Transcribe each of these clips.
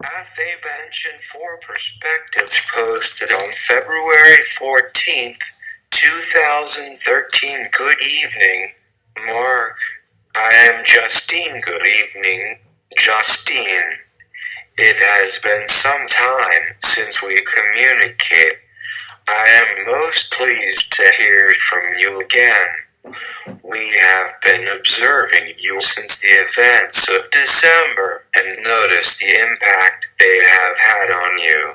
Athabenshin 4 Perspectives posted on February 14th, 2013. Good evening, Mark. I am Justine. Good evening, Justine. It has been some time since we communicated. I am most pleased to hear from you again. We have been observing you since the events of December and noticed the impact they have had on you.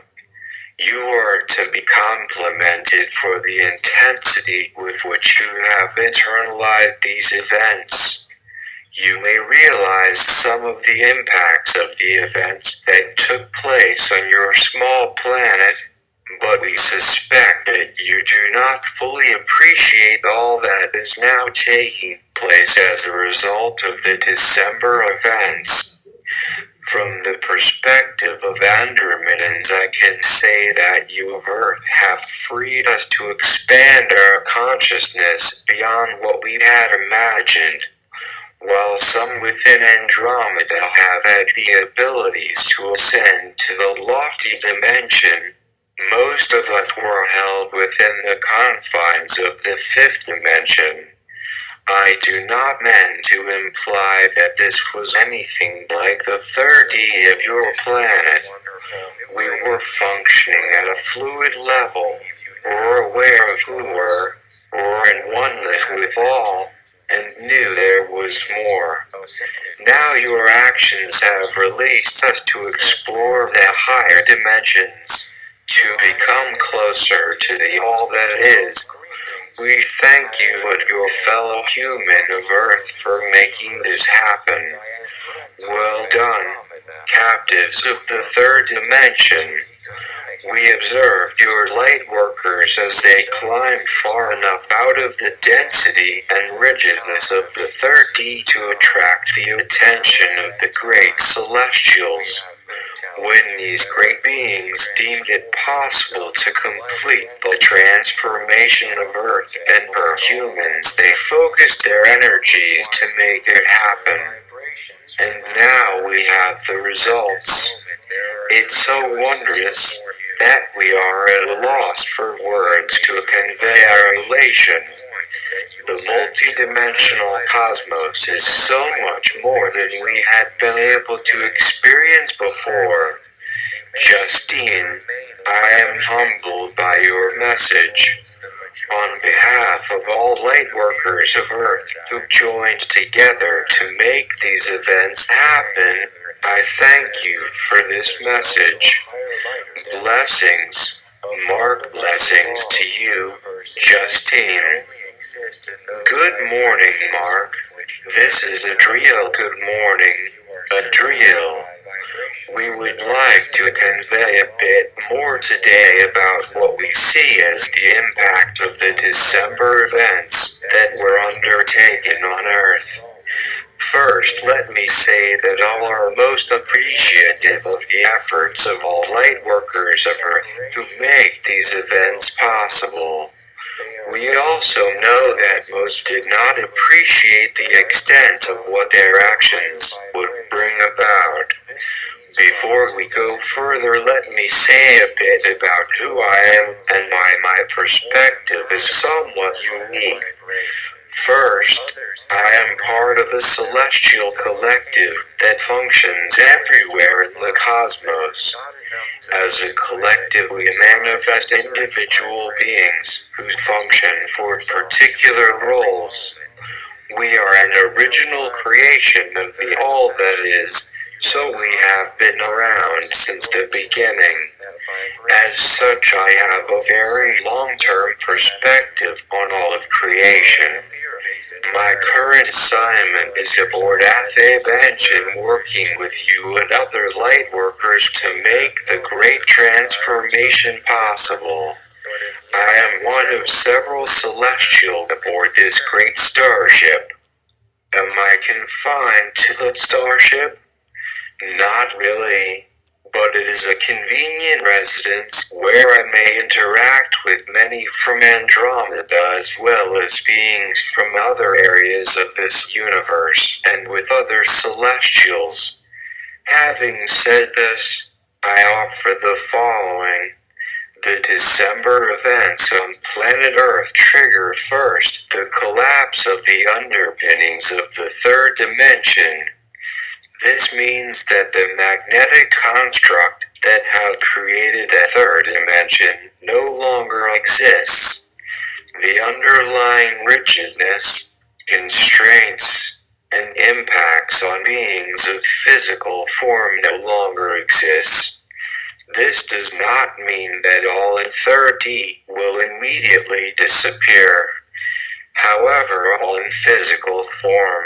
You are to be complimented for the intensity with which you have internalized these events. You may realize some of the impacts of the events that took place on your small planet, but we suspect that you do not fully appreciate all that is now taking place as a result of the December events. From the perspective of Andromedans, I can say that you of Earth have freed us to expand our consciousness beyond what we had imagined. While some within Andromeda have had the abilities to ascend to the lofty dimension, most of us were held within the confines of the fifth dimension. I do not mean to imply that this was anything like the third D of your planet. We were functioning at a fluid level, or aware of who we were, or in oneness with all, and knew there was more. Now your actions have released us to explore the higher dimensions, to become closer to the all that is. We thank you and your fellow human of Earth for making this happen. Well done, captives of the third dimension. We observed your light workers as they climbed far enough out of the density and rigidness of the third D to attract the attention of the great celestials. When these great beings deemed it possible to complete the transformation of Earth and her humans, they focused their energies to make it happen. And now we have the results. It's so wondrous that we are at a loss for words to convey our elation. The multi-dimensional cosmos is so much more than we had been able to experience before. Justine, I am humbled by your message. On behalf of all light workers of Earth who joined together to make these events happen, I thank you for this message. Blessings, Mark. Blessings to you, Justine. Good morning, Mark. This is Adriel. Good morning, Adriel. We would like to convey a bit more today about what we see as the impact of the December events that were undertaken on Earth. First, let me say that all are most appreciative of the efforts of all light workers of Earth who make these events possible. We also know that most did not appreciate the extent of what their actions would bring about. Before we go further, let me say a bit about who I am and why my perspective is somewhat unique. First, I am part of a celestial collective that functions everywhere in the cosmos. As a collective, we manifest individual beings who function for particular roles. We are an original creation of the all that is, so we have been around since the beginning. As such, I have a very long-term perspective on all of creation. My current assignment is aboard Athabenshin, working with you and other light workers to make the great transformation possible. I am one of several celestial aboard this great starship. Am I confined to the starship? Not really, but it is a convenient residence where I may interact with many from Andromeda as well as beings from other areas of this universe and with other celestials. Having said this, I offer the following. The December events on planet Earth trigger first the collapse of the underpinnings of the third dimension. This means that the magnetic construct that had created the third dimension no longer exists. The underlying rigidness, constraints, and impacts on beings of physical form no longer exists. This does not mean that all in 3D will immediately disappear. However, all in physical form,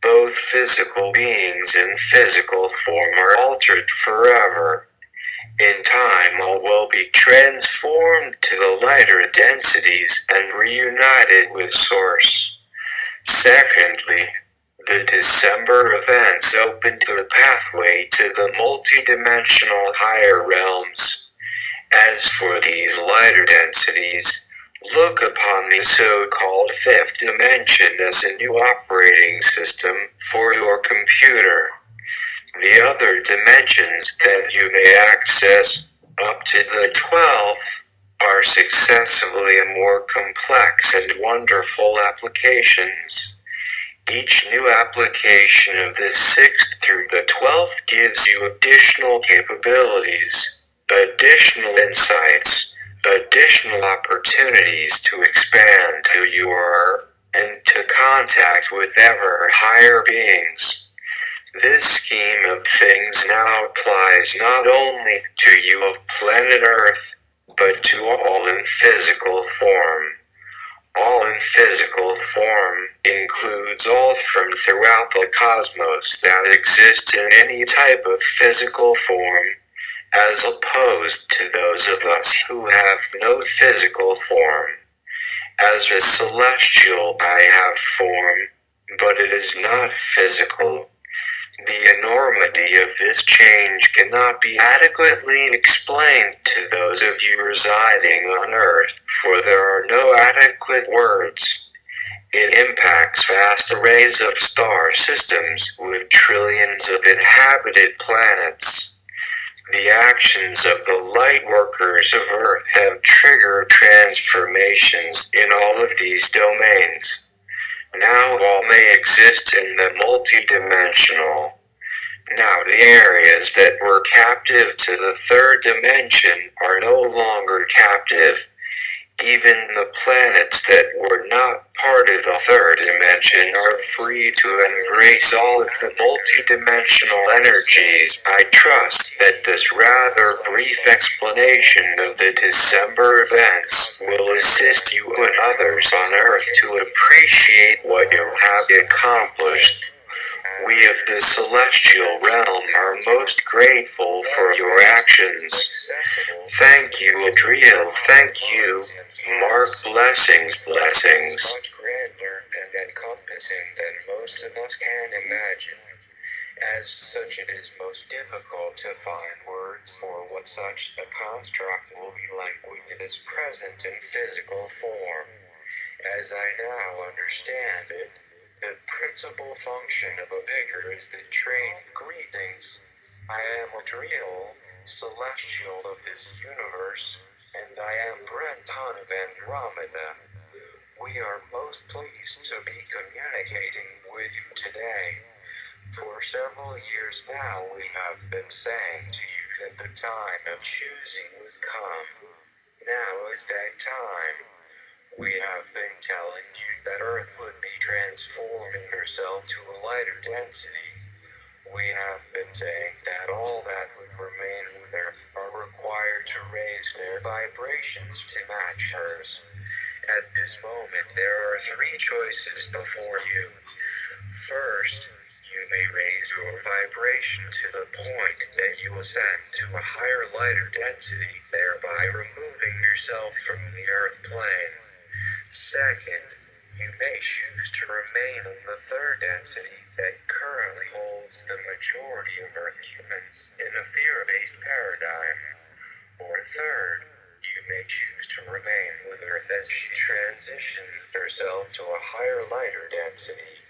both physical beings in physical form are altered forever. In time, all will be transformed to the lighter densities and reunited with Source. Secondly, the December events opened the pathway to the multidimensional higher realms. As for these lighter densities, look upon the so-called fifth dimension as a new operating system for your computer. The other dimensions that you may access, up to the 12th, are successively more complex and wonderful applications. Each new application of the 6th through the 12th gives you additional capabilities, additional insights, additional opportunities to expand who you are, and to contact with ever higher beings. This scheme of things now applies not only to you of planet Earth, but to all in physical form. All in physical form includes all from throughout the cosmos that exist in any type of physical form, as opposed to those of us who have no physical form. As a celestial, I have form, but it is not physical. The enormity of this change cannot be adequately explained to those of you residing on Earth, for there are no adequate words. It impacts vast arrays of star systems with trillions of inhabited planets. The actions of the light workers of Earth have triggered transformations in all of these domains. Now all may exist in the multidimensional. Now the areas that were captive to the third dimension are no longer captive. Even the planets that were not part of the third dimension are free to embrace all of the multidimensional energies. I trust that this rather brief explanation of the December events will assist you and others on Earth to appreciate what you have accomplished. We of the celestial realm are most grateful for your actions. Thank you, Adriel. Thank you, Mark. Blessings, blessings. Much grander and encompassing than most of us can imagine. As such, it is most difficult to find words for what such a construct will be like when it is present in physical form. As I now understand it, the principal function of a vicar is the train of greetings. I am Adriel, celestial of this universe, and I am Brenton of Andromeda. We are most pleased to be communicating with you today. For several years now we have been saying to you that the time of choosing would come. Now is that time. We have been telling you that Earth would be transforming herself to a lighter density. We have been saying that all that would remain with Earth are required to raise their vibrations to match hers. At this moment, there are three choices before you. First, you may raise your vibration to the point that you ascend to a higher, lighter density, thereby removing yourself from the Earth plane. Second, you may choose to remain in the third density that currently holds the majority of Earth humans in a fear-based paradigm. Or third, you may choose to remain with Earth as she transitions herself to a higher, lighter density.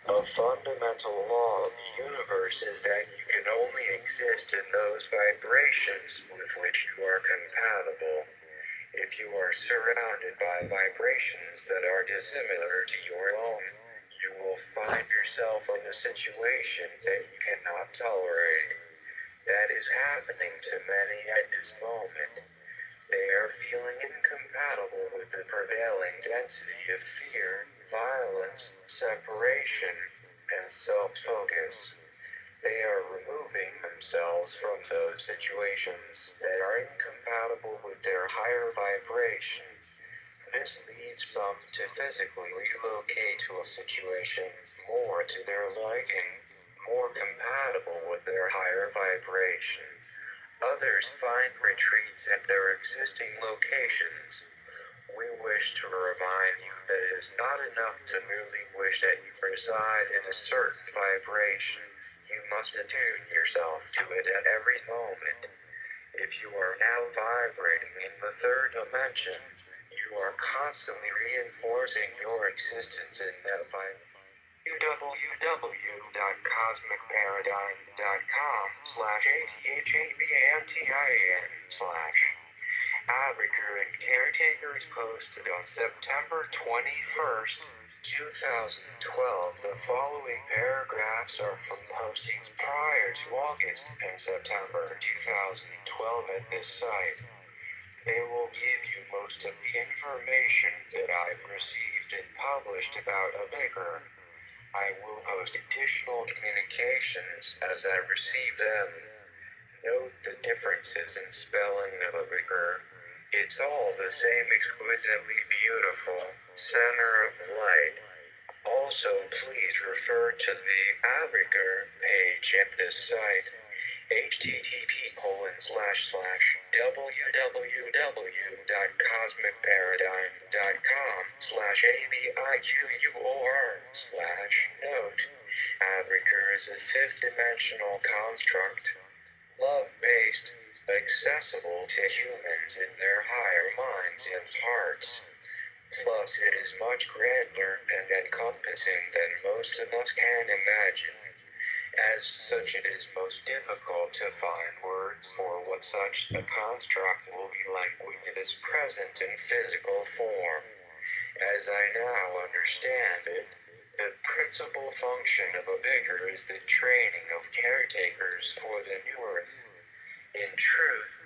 A fundamental law of the universe is that you can only exist in those vibrations with which you are compatible. If you are surrounded by vibrations that are dissimilar to your own, you will find yourself in a situation that you cannot tolerate. That is happening to many at this moment. They are feeling incompatible with the prevailing density of fear, violence, separation, and self-focus. They are removing themselves from those situations that are incompatible with their higher vibration. This leads some to physically relocate to a situation more to their liking, more compatible with their higher vibration. Others find retreats at their existing locations. We wish to remind you that it is not enough to merely wish that you reside in a certain vibration. You must attune yourself to it at every moment. If you are now vibrating in the third dimension, you are constantly reinforcing your existence in that vibration. www.cosmicparadigm.com/ATHABANTIN/Outrigger and Caretakers posted on September 21st, 2012. The following paragraphs are from postings prior to August and September 2012 at this site. They will give you most of the information that I've received and published about a bigger. I will post additional communications as I receive them. Note the differences in spelling of a bigger. It's all the same exquisitely beautiful center of light. Also, please refer to the Outrigger page at this site. http://www.cosmicparadigm.com/ABIQUR/note. Outrigger is a fifth-dimensional construct, love-based, accessible to humans in their higher minds and hearts. Plus, it is much grander and encompassing than most of us can imagine. As such, it is most difficult to find words for what such a construct will be like when it is present in physical form. As I now understand it, the principal function of a bigger is the training of caretakers for the new earth. In truth,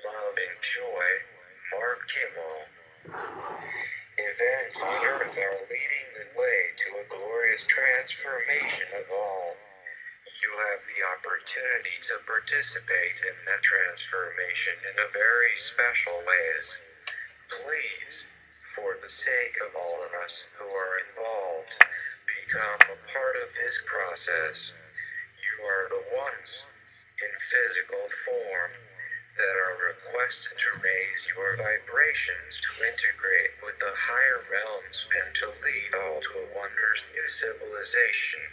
love and joy, Mark Kimmel. Events on earth are leading the way to a glorious transformation of all. You have the opportunity to participate in that transformation in a very special ways. Please, for the sake of all of us who are involved, become a part of this process. You are the ones, in physical form, that are requested to raise your vibrations to integrate with the higher realms and to lead all to a wondrous new civilization.